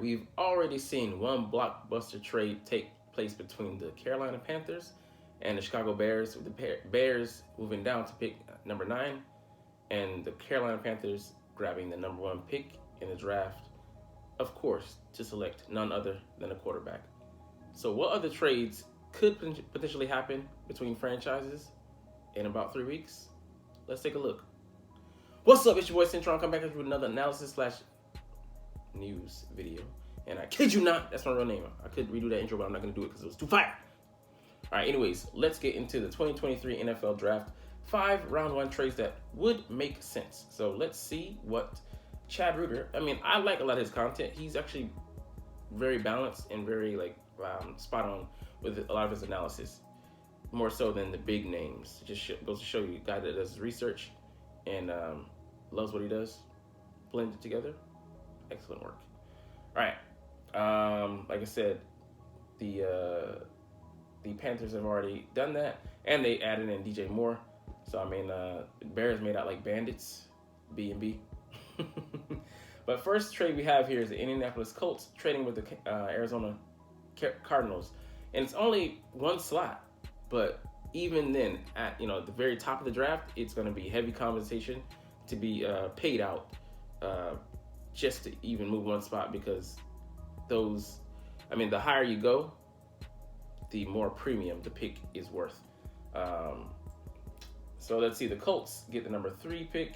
we've already seen one blockbuster trade take place between the Carolina Panthers and the Chicago Bears, with the Bears moving down to pick number 9, and the Carolina Panthers grabbing the number 1 pick in the draft, of course, to select none other than a quarterback. So what other trades could potentially happen between franchises in about 3 weeks? Let's take a look. What's up? It's your boy Cintron. Come back with another analysis / news video. And I kid you not, that's my real name. I could redo that intro, but I'm not going to do it because it was too fire. All right, anyways, let's get into the 2023 NFL Draft. 5 round 1 trades that would make sense. So let's see what Chad Ruger, I like a lot of his content. He's actually very balanced and very spot on with a lot of his analysis, more so than the big names. It just goes to show you a guy that does his research and loves what he does, blends it together. Excellent work. All right, like I said, the Panthers have already done that, and they added in DJ Moore. So Bears made out like bandits, B&B. But first trade we have here is the Indianapolis Colts trading with the Arizona Cardinals, and it's only one slot. But even then, at the very top of the draft, it's going to be heavy compensation to be paid out just to even move one spot, because the higher you go, the more premium the pick is worth. So let's see, the Colts get the number 3 pick,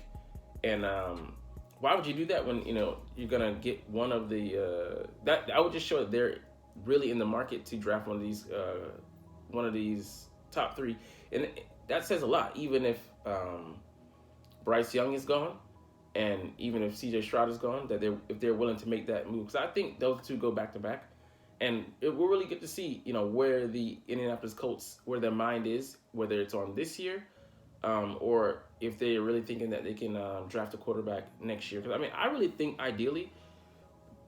and why would you do that when you're gonna get one of the that I would just show that they're really in the market to draft one of these top 3, and that says a lot. Even if Bryce Young is gone, and even if CJ Stroud is gone, that if they're willing to make that move, because I think those two go back to back, and it will really get to see where the Indianapolis Colts, where their mind is, whether it's on this year, or if they're really thinking that they can draft a quarterback next year. Because I really think ideally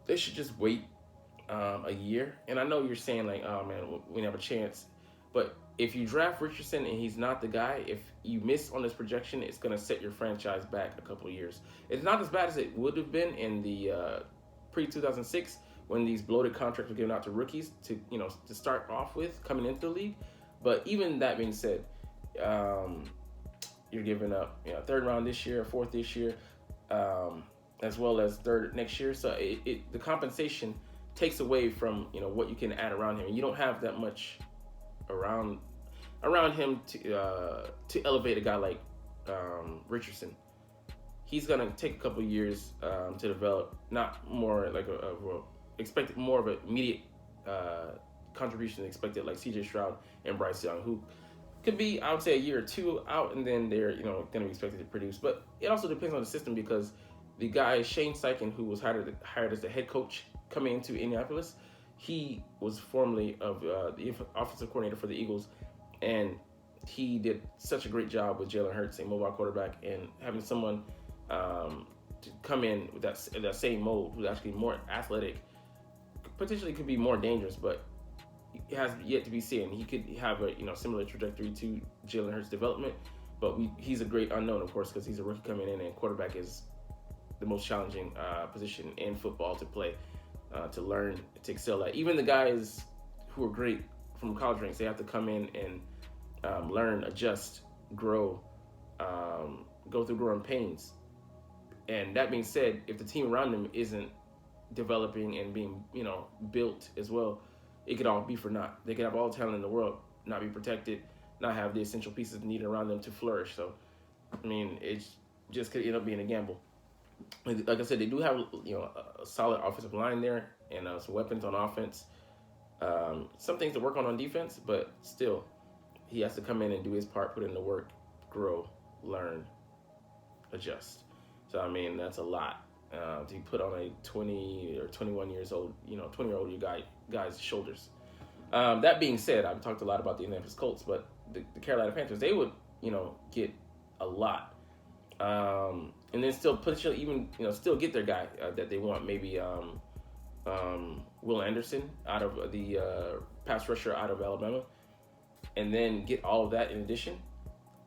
they should just wait a year. And I know you're saying oh man, we have a chance, but if you draft Richardson and he's not the guy, if you miss on this projection, it's going to set your franchise back a couple of years. It's not as bad as it would have been in the pre-2006 when these bloated contracts were given out to rookies to start off with coming into the league. But even that being said, you're giving up 3rd round this year, 4th this year, as well as 3rd next year. So the compensation takes away from what you can add around him, and you don't have that much around him to elevate a guy like Richardson. He's gonna take a couple years to develop, not more like expected more of an immediate contribution expected like CJ Stroud and Bryce Young, who could be, I would say, a year or 2 out, and then they're going to be expected to produce. But it also depends on the system, because the guy Shane Steichen, who was hired as the head coach coming into Indianapolis, he was formerly of the offensive coordinator for the Eagles, and he did such a great job with Jalen Hurts, a mobile quarterback, and having someone to come in with that same mold, who's actually more athletic, potentially could be more dangerous, but it has yet to be seen. He could have a similar trajectory to Jalen Hurts' development, but he's a great unknown, of course, because he's a rookie coming in, and quarterback is the most challenging position in football to play, to learn, to excel at. Even the guys who are great from college ranks, they have to come in and learn, adjust, grow, go through growing pains. And that being said, if the team around them isn't developing and being built as well, it could all be for naught. They could have all the talent in the world, not be protected, not have the essential pieces needed around them to flourish. So, it just could end up being a gamble. Like I said, they do have a solid offensive line there, and some weapons on offense. Some things to work on defense, but still, he has to come in and do his part, put in the work, grow, learn, adjust. So that's a lot to put on a 20 or 21 years old, 20-year-old guy's shoulders. That being said, I've talked a lot about the Indianapolis Colts, but the Carolina Panthers, they would, get a lot. And then still potentially even, still get their guy that they want, maybe Will Anderson out of the pass rusher out of Alabama, and then get all of that in addition.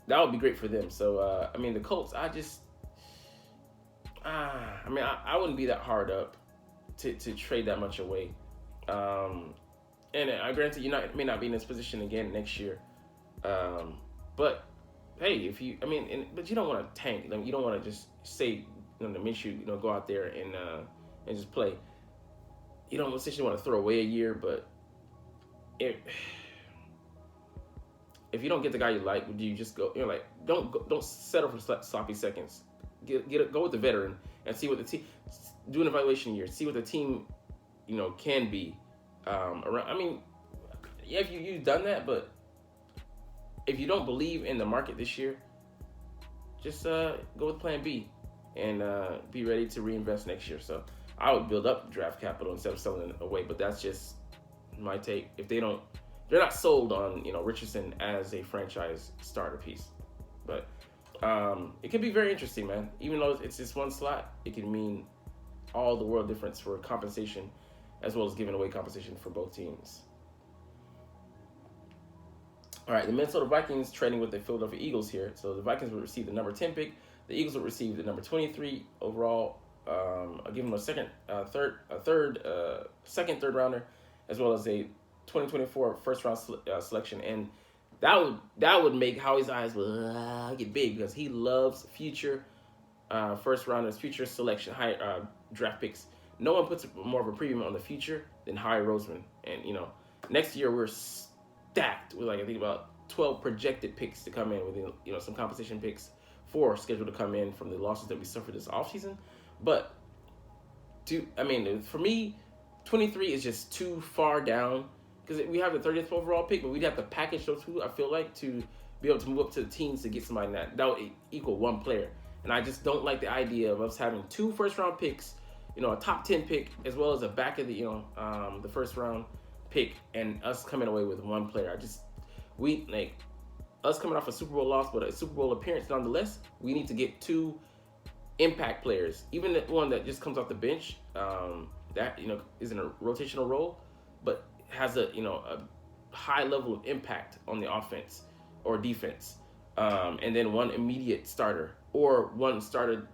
That would be great for them. So, the Colts, I wouldn't be that hard up to trade that much away. And I granted you may not be in this position again next year. But hey, if you, I mean, but you don't want to tank. Like, you don't want to just say, the Minshew, go out there and just play. You don't essentially want to throw away a year, but if you don't get the guy you like, do you just go? Like, don't settle for sloppy seconds. Go with the veteran and see what the team. Do an evaluation year. See what the team, can be. Around. I mean, yeah, if you've done that, but if you don't believe in the market this year, just go with Plan B and be ready to reinvest next year. So I would build up draft capital instead of selling it away. But that's just my take. If they're not sold on Richardson as a franchise starter piece. But it could be very interesting, man. Even though it's just one slot, it can mean all the world difference for compensation, as well as giving away compensation for both teams. All right, the Minnesota Vikings trading with the Philadelphia Eagles here. So the Vikings will receive the number 10 pick. The Eagles will receive the number 23 overall. I'll give them a second, third rounder, as well as a 2024 first round selection. And that would make Howie's eyes get big, because he loves future first rounders, future selection, high draft picks. No one puts more of a premium on the future than Howie Roseman. And next year we're stacked with, I think, about 12 projected picks to come in, with some compensation picks, 4 scheduled to come in from the losses that we suffered this offseason. But for me, 23 is just too far down, because we have the 30th overall pick, but we'd have to package those two, I feel like, to be able to move up to the teams to get somebody that would equal one player. And I just don't like the idea of us having 2 first-round picks, a top 10 pick, as well as a back of the first-round pick, and us coming away with one player. Us coming off a Super Bowl loss, but a Super Bowl appearance nonetheless, we need to get 2 impact players, even the one that just comes off the bench, that is in a rotational role, but has a high level of impact on the offense or defense, and then one immediate starter, or one starter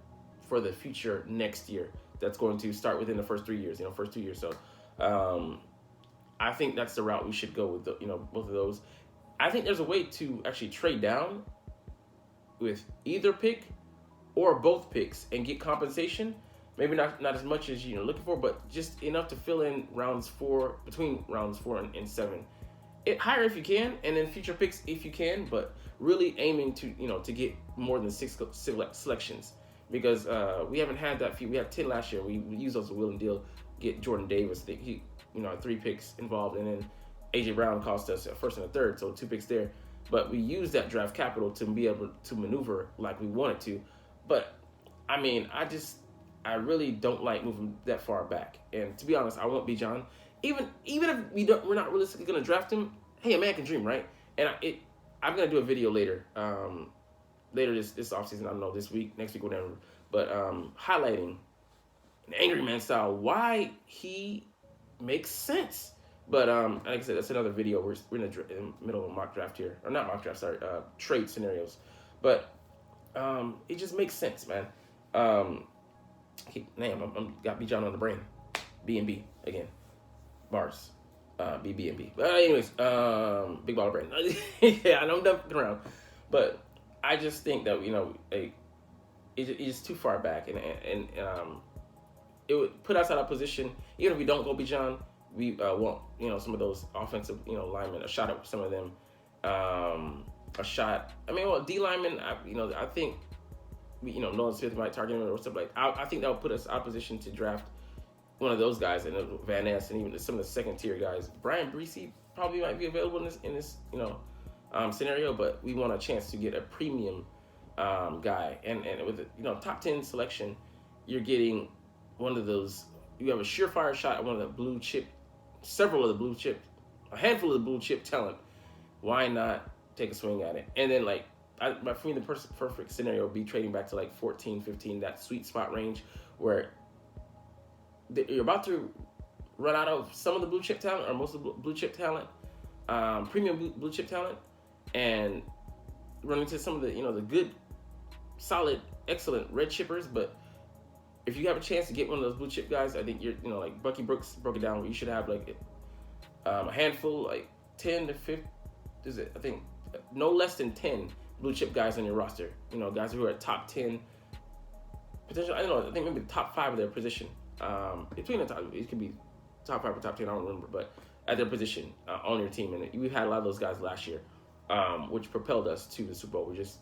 for the future next year that's going to start within the first 3 years, first 2 years. So I think that's the route we should go with both of those. I think there's a way to actually trade down with either pick or both picks and get compensation. Maybe not as much as looking for, but just enough to fill in between rounds 4 and 7. Higher if you can, and then future picks if you can, but really aiming to get more than 6 selections, because we haven't had that few. We had 10 last year. We used those with Will and Deal, get Jordan Davis. He 3 picks involved, and then AJ Brown cost us a first and a third, so 2 picks there. But we used that draft capital to be able to maneuver like we wanted to. But I really don't like moving that far back. And to be honest, I won't be John. Even if we're not realistically going to draft him, hey, a man can dream, right? And I'm going to do a video later, later this offseason, I don't know, this week, next week, whatever, but highlighting an Angry Man style, why he makes sense. But like I said, that's another video. We're in the middle of a mock draft here. Or not mock draft, sorry, trade scenarios. But it just makes sense, man. I'm got B John on the brain. B&B again. Bars. B&B. But anyways, big baller brain. Yeah, I'm done fucking around. But I just think that it's too far back, and it would put us out of position. Even if we don't go B John, we want some of those offensive linemen, a shot at some of them, a shot. D linemen. I think Nolan Smith might target him or something like. I think that would put us out of position to draft one of those guys, and Van Ness, and even some of the second tier guys. Brian Breesy probably might be available in this scenario, but we want a chance to get a premium guy, and with top 10 selection, you're getting one of those. You have a surefire shot at one of the blue chip, a handful of the blue chip talent. Why not take a swing at it? And then for me, the perfect scenario would be trading back to 14, 15, that sweet spot range where you're about to run out of some of the blue chip talent, or most of the blue chip talent, premium blue chip talent, and run into some of the the good, solid, excellent red chippers, but if you have a chance to get one of those blue chip guys, I think like Bucky Brooks broke it down. You should have like a handful, like 10 to 50. Is it? I think no less than 10 blue chip guys on your roster. Guys who are top 10, potentially. I don't know. I think maybe the top 5 of their position. Between the top, it could be top 5 or top 10. I don't remember, but at their position on your team, and we had a lot of those guys last year, which propelled us to the Super Bowl. We're just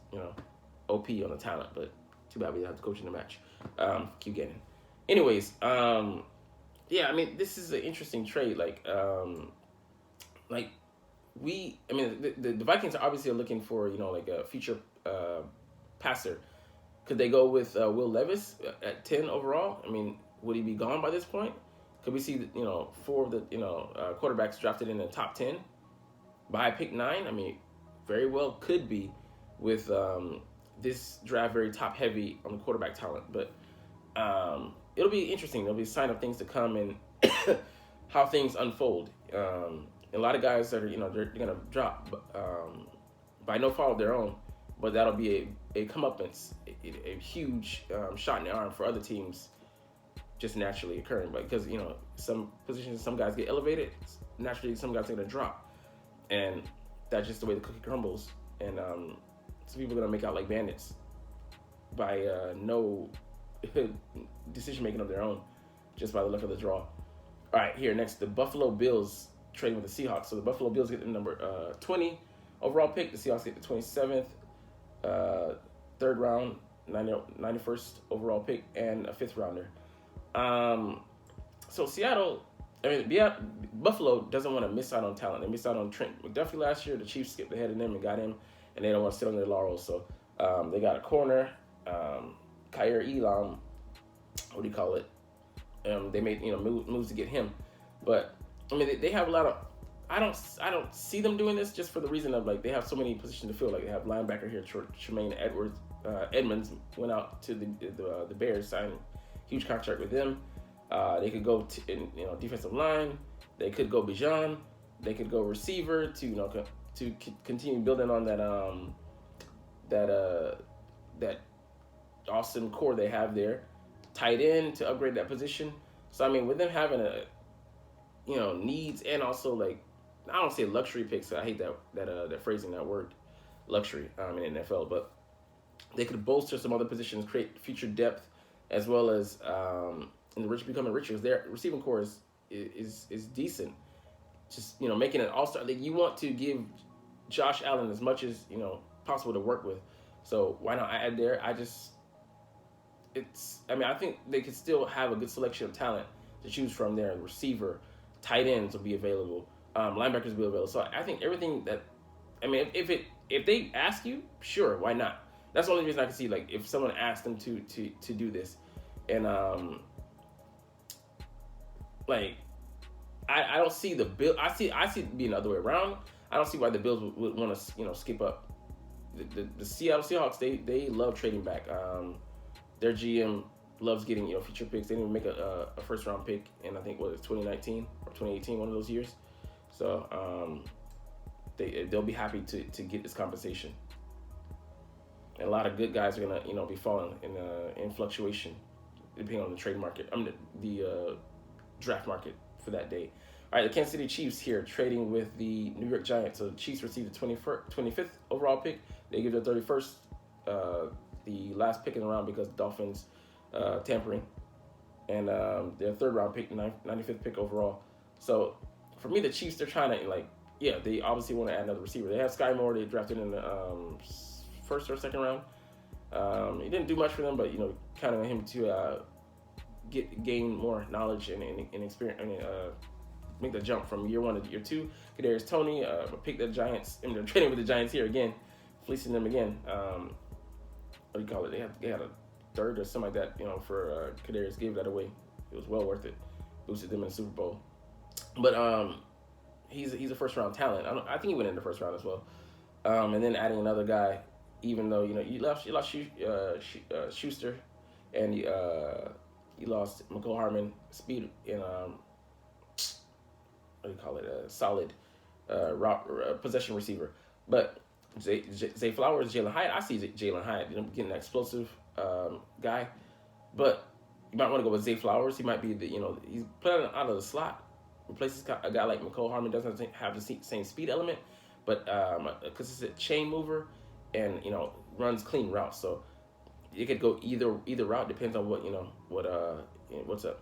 OP on the talent, but too bad we didn't have to coach in the match. Keep getting. Anyways, yeah, I mean, this is an interesting trade. The Vikings are obviously looking for like a future passer. Could they go with Will Levis at 10 overall? I mean, would he be gone by this point? Could we see 4 of the quarterbacks drafted in the top 10 by pick 9? I mean, very well could be with this draft very top heavy on the quarterback talent, but it'll be interesting. There'll be a sign of things to come and how things unfold. A lot of guys that are they're gonna drop by no fault of their own, but that'll be a comeuppance, a huge shot in the arm for other teams, just naturally occurring. But because some positions, some guys get elevated, naturally some guys are gonna drop, and that's just the way the cookie crumbles. And some people are gonna make out like bandits by no decision making of their own, just by the luck of the draw. All right, here next, the Buffalo Bills trading with the Seahawks. So the Buffalo Bills get the number 20 overall pick. The Seahawks get the 27th, third round, 91st overall pick, and a 5th rounder. So Buffalo doesn't want to miss out on talent. They missed out on Trent McDuffie last year. The Chiefs skipped ahead of them and got him, and they don't want to sit on their laurels. So they got a corner, Kyer Elam. What do you call it? They made moves to get him, but I mean they have a lot of. I don't see them doing this just for the reason of like they have so many positions to fill. Like they have linebacker here, Tremaine Edmonds went out to the Bears, signed a huge contract with them. They could go in defensive line. They could go Bijan. They could go receiver to continue building on that awesome core they have there. Tight end to upgrade that position. So I mean, with them having needs and also like I don't say luxury picks. I hate that phrasing, that word, luxury in the NFL. But they could bolster some other positions, create future depth, as well as in the rich becoming richer. Their receiving core is decent. Just making an all-star. Like, you want to give Josh Allen as much as possible to work with. So why not add there? I think they could still have a good selection of talent to choose from there. Receiver, tight ends will be available, linebackers will be available. So I think everything that, if they ask you, sure, why not? That's the only reason I can see, like, if someone asked them to do this, and I don't see the Bill. I see it being the other way around. I don't see why the Bills would want to skip up. The Seattle Seahawks, they love trading back. Their GM loves getting future picks. They didn't even make a first round pick in, I think, what is 2019 or 2018, one of those years. So they'll be happy to get this compensation. And a lot of good guys are gonna be falling in fluctuation depending on the trade market. The draft market for that day. All right, the Kansas City Chiefs here trading with the New York Giants. So the Chiefs received the 25th overall pick. They give their 31st, the last pick in the round because Dolphins tampering, and their third round pick, 95th pick overall. So for me, the Chiefs, they're trying to they obviously want to add another receiver. They have Sky Moore. They drafted in the first or second round. He didn't do much for them, but kind of him to gain more knowledge and experience. Make the jump from year 1 to year 2. Kadarius Toney picked the Giants. They're trading with the Giants here again, fleecing them again. What do you call it? They had a third or something like that, for Kadarius. Gave that away. It was well worth it. Boosted them in the Super Bowl. But he's a first round talent. I think he went in the first round as well. And then adding another guy, even though you lost Schuster, and you lost McCole Harmon, speed in what do you call it? A solid possession receiver. But Zay Flowers, Jalen Hyatt, I see Jalen Hyatt getting an explosive guy. But You might want to go with Zay Flowers. He might be he's playing out of the slot. Replaces a guy like McCole Harmon. Doesn't have the same speed element, but because it's a chain mover and runs clean routes. So it could go either route. Depends on what's up,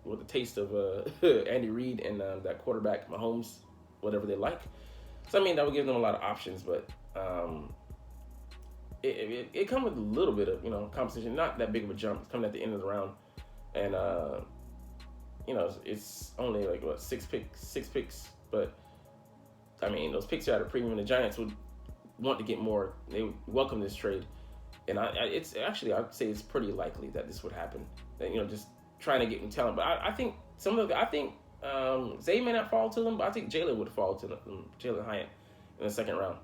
what the taste of Andy Reid and that quarterback Mahomes, whatever they like. So I mean that would give them a lot of options, but it comes with a little bit of competition. Not that big of a jump. It's coming at the end of the round, and it's only like what six picks, but I mean those picks are at a premium. The Giants would want to get more. They would welcome this trade, and it's actually I'd say it's pretty likely that this would happen. That just trying to get new talent, but I think Zay may not fall to them, but I think Jalen would fall to them, Jalen Hyatt in the second round.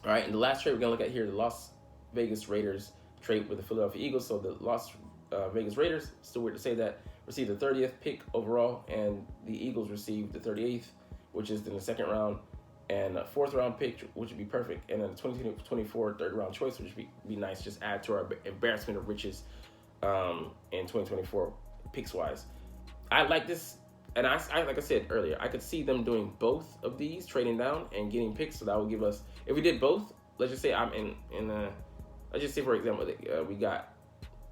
All right, and the last trade we're gonna look at here, the Las Vegas Raiders trade with the Philadelphia Eagles. So the Las Vegas Raiders, still weird to say that, received the 30th pick overall, and the Eagles received the 38th, which is in the second round, and a fourth round pick, which would be perfect, and then a 2024 third round choice, which would be nice. Just add to our embarrassment of riches in 2024 picks wise. I like this, and I like I said earlier, I could see them doing both of these, trading down and getting picks. So that would give us, if we did both, let's just say I'm let's just say for example we got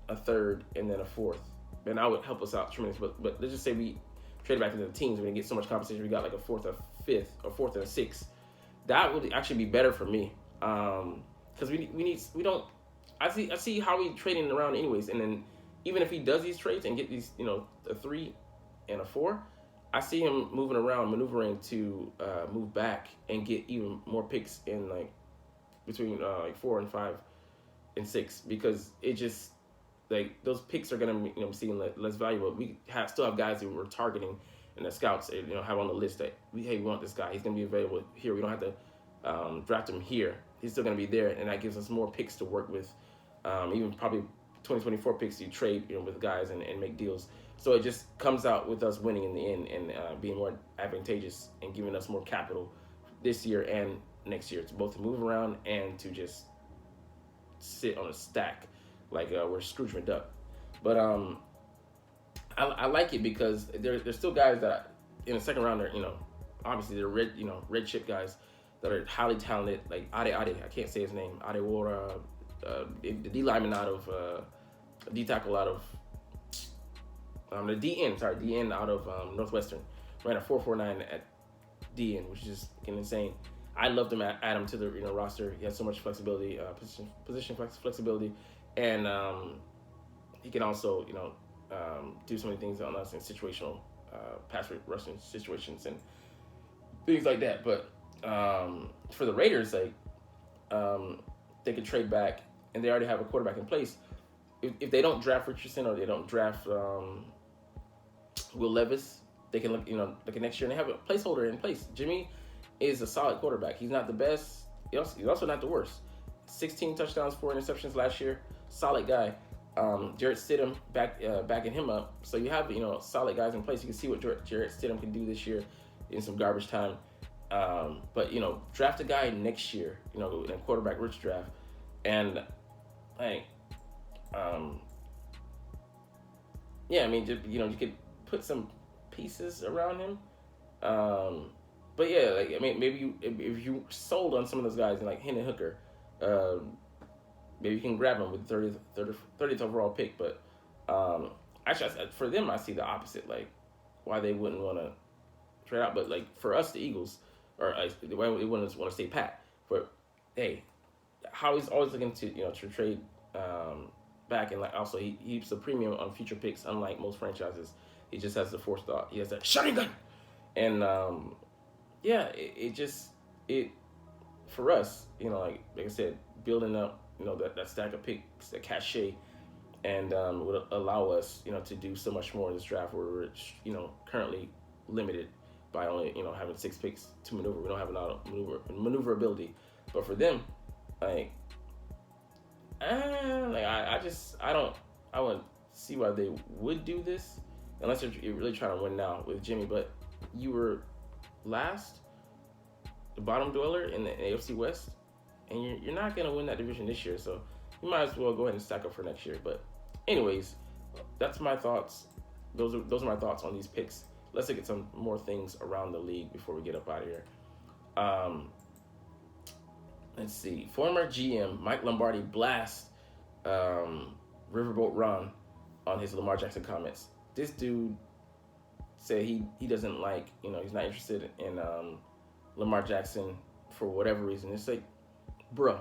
a third and then a fourth, and that would help us out tremendously. But let's just say we trade back to the teams, we're gonna get so much competition. We got like a fourth, a fifth, or fourth and a sixth. That would actually be better for me, because I see how we trading around anyways, and then even if he does these trades and get these a 3 and a 4, I see him moving around, maneuvering to move back and get even more picks in like between like 4 and 5 and 6, because it just like those picks are gonna be seeing less valuable. We still have guys who we're targeting and the scouts have on the list that we want this guy. He's gonna be available here. We don't have to draft him here. He's still gonna be there, and that gives us more picks to work with. Even probably 2024 picks you trade with guys and make deals. So it just comes out with us winning in the end and being more advantageous and giving us more capital this year and next year, to both to move around and to just sit on a stack like we're Scrooge McDuck. But I like it because there's still guys that in the second round are obviously they're red chip guys that are highly talented, like Ade, I can't say his name, Adewora, the D lineman out of D tackle out of the DN out of Northwestern, ran a 4.49 at DN, which is just insane. I loved him, add him to the roster. He has so much flexibility, position flexibility, and he can also do so many things on us in situational pass rushing situations and things like that. But for the Raiders, like they could trade back, and they already have a quarterback in place. If they don't draft Richardson or they don't draft Will Levis, they can look at next year and they have a placeholder in place. Jimmy is a solid quarterback. He's not the best. He's also not the worst. 16 touchdowns, 4 interceptions last year. Solid guy. Jarrett Stidham backing him up. So you have solid guys in place. You can see what Jarrett Stidham can do this year in some garbage time. But draft a guy next year. In a quarterback rich draft, and yeah, I mean, you could put some pieces around him. But yeah, like I mean, maybe if you sold on some of those guys, like Hendon Hooker, maybe you can grab him with the 30th overall pick. But actually, for them, I see the opposite. Like, why they wouldn't want to trade out. But like for us, the Eagles, or why they wouldn't want to stay pat. But hey, Howie's always looking to trade back, and like also he keeps a premium on future picks. Unlike most franchises, he just has the forethought. He has that shotgun gun, and yeah, it for us, like I said, building up, that stack of picks, the cachet, and would allow us, to do so much more in this draft where we're, currently limited by only, having 6 picks to maneuver. We don't have a lot of maneuverability, but for them, I wouldn't see why they would do this unless you're really trying to win now with Jimmy. But you were last, the bottom dweller in the AFC West, and you're not going to win that division this year, so you might as well go ahead and stack up for next year. But anyways, that's my thoughts. Those are my thoughts on these picks. Let's look at some more things around the league before we get up out of here. Let's see. Former GM Mike Lombardi blasts Riverboat Ron on his Lamar Jackson comments. This dude said he doesn't like, he's not interested in Lamar Jackson for whatever reason. It's like, bruh,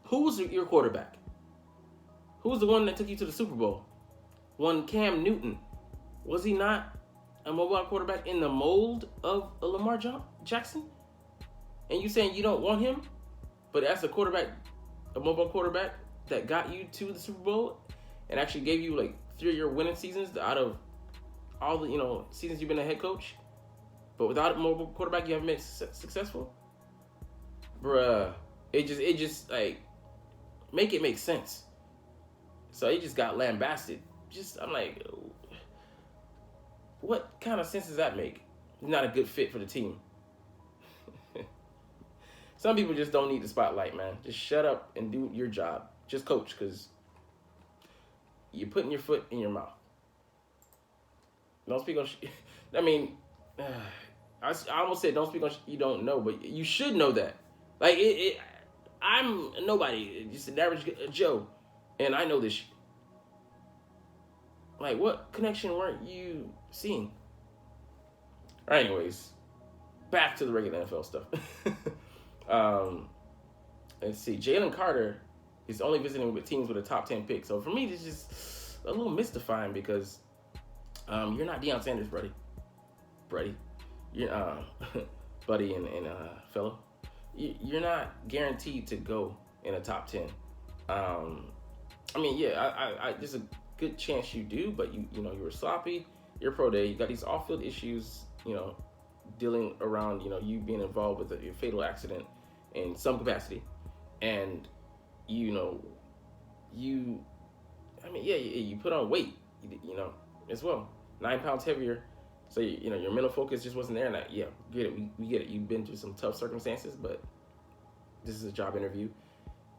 who was your quarterback? Who was the one that took you to the Super Bowl? One Cam Newton. Was he not a mobile quarterback in the mold of a Lamar Jackson? And you saying you don't want him? But as a quarterback, a mobile quarterback that got you to the Super Bowl and actually gave you like 3-year winning seasons out of all the seasons you've been a head coach, but without a mobile quarterback you haven't been successful, bruh. It just like make it make sense. So he just got lambasted. I'm like, what kind of sense does that make? He's not a good fit for the team. Some people just don't need the spotlight, man. Just shut up and do your job. Just coach, because you're putting your foot in your mouth. Don't speak on. I mean, I almost said don't speak on you don't know, but you should know that. Like I'm nobody, just an average Joe, and I know this shit. Like, what connection weren't you seeing? All right, anyways, back to the regular NFL stuff. Let's see. Jalen Carter is only visiting with teams with a top 10 pick. So for me, this is just a little mystifying because you're not Deion Sanders, buddy. You're buddy and fellow. You're not guaranteed to go in a top 10. I mean, yeah, I there's a good chance you do, but you were sloppy. You're pro day. You got these off-field issues. Dealing around, you being involved with a fatal accident in some capacity, and you put on weight, as well, 9 pounds heavier. So your mental focus just wasn't there. And get it. We get it. You've been through some tough circumstances, but this is a job interview,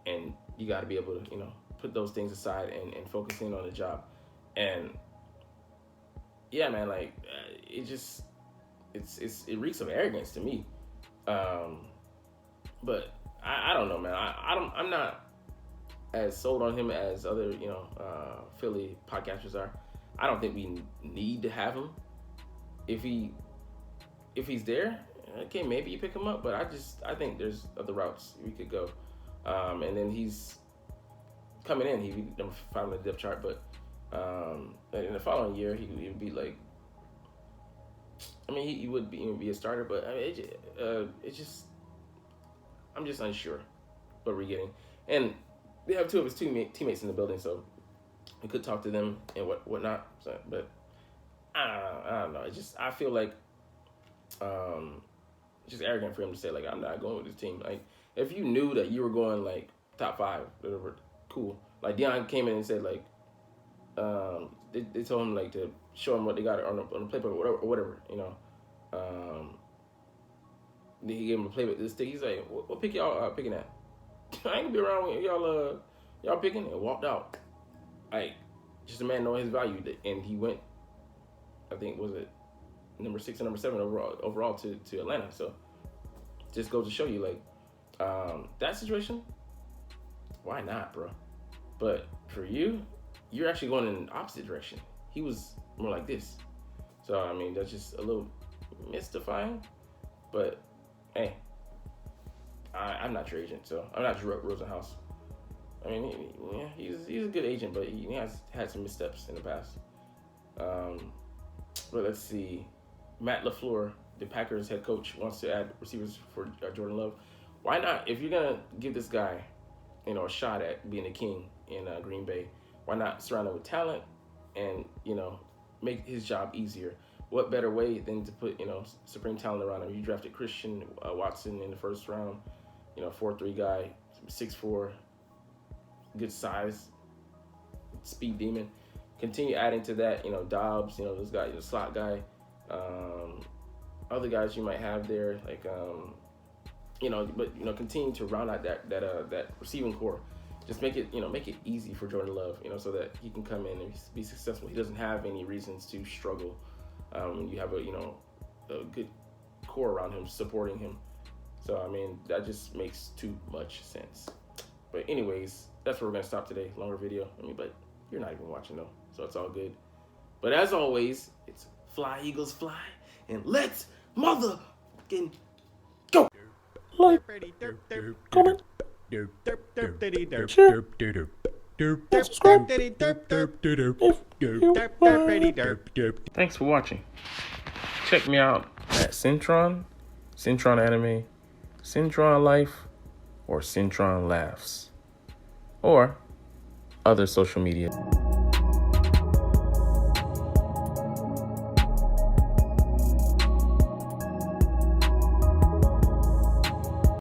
and you got to be able to put those things aside and focus in on the job. And yeah, man, like it just. It reeks of arrogance to me, but I don't know, man. I'm not as sold on him as other Philly podcasters are. I don't think we need to have him. If he's there, okay, maybe you pick him up. But I think there's other routes we could go. And then he's coming in. He'd be number 5 on the depth chart, but in the following year he would be like. I mean, he would be a starter, but I mean, I'm just unsure what we're getting. And they have 2 of his teammates in the building, so we could talk to them and whatnot. So, but I don't know. I feel like it's just arrogant for him to say like I'm not going with this team. Like if you knew that you were going like top 5, whatever, cool. Like Deion came in and said like they told him like to show him what they got on the playbook or whatever. He gave him a playbook. This thing, he's like, "What pick y'all picking at? I ain't gonna be around when y'all picking." And walked out. Like, just a man knowing his value, and he went. I think was it number 6 and number 7 overall to Atlanta. So just goes to show you like that situation. Why not, bro? But for you, you're actually going in the opposite direction. He was more like this. So, I mean, that's just a little mystifying. But, hey, I'm not your agent, so I'm not Drew Rosenhaus. I mean, he's a good agent, but he has had some missteps in the past. But let's see. Matt LaFleur, the Packers head coach, wants to add receivers for Jordan Love. Why not? If you're going to give this guy, a shot at being a king in Green Bay, why not surround him with talent and, make his job easier? What better way than to put, supreme talent around him? You drafted Christian Watson in the first round, 4'3" guy, 6'4", good size, speed demon. Continue adding to that, Dobbs, this guy, slot guy. Other guys you might have there, like, but continue to round out that receiving core. just make it, make it easy for Jordan Love, so that he can come in and be successful. He doesn't have any reasons to struggle. You have a good core around him supporting him. So I mean, that just makes too much sense. But anyways, that's where we're gonna stop today. Longer video. But you're not even watching though, so it's all good. But as always, it's fly Eagles fly, and let's motherfucking go. Like, comment, share, subscribe. Thanks for watching. Check me out at Cintron, Cintron Anime, Cintron Life, or Cintron Laughs, or other social media.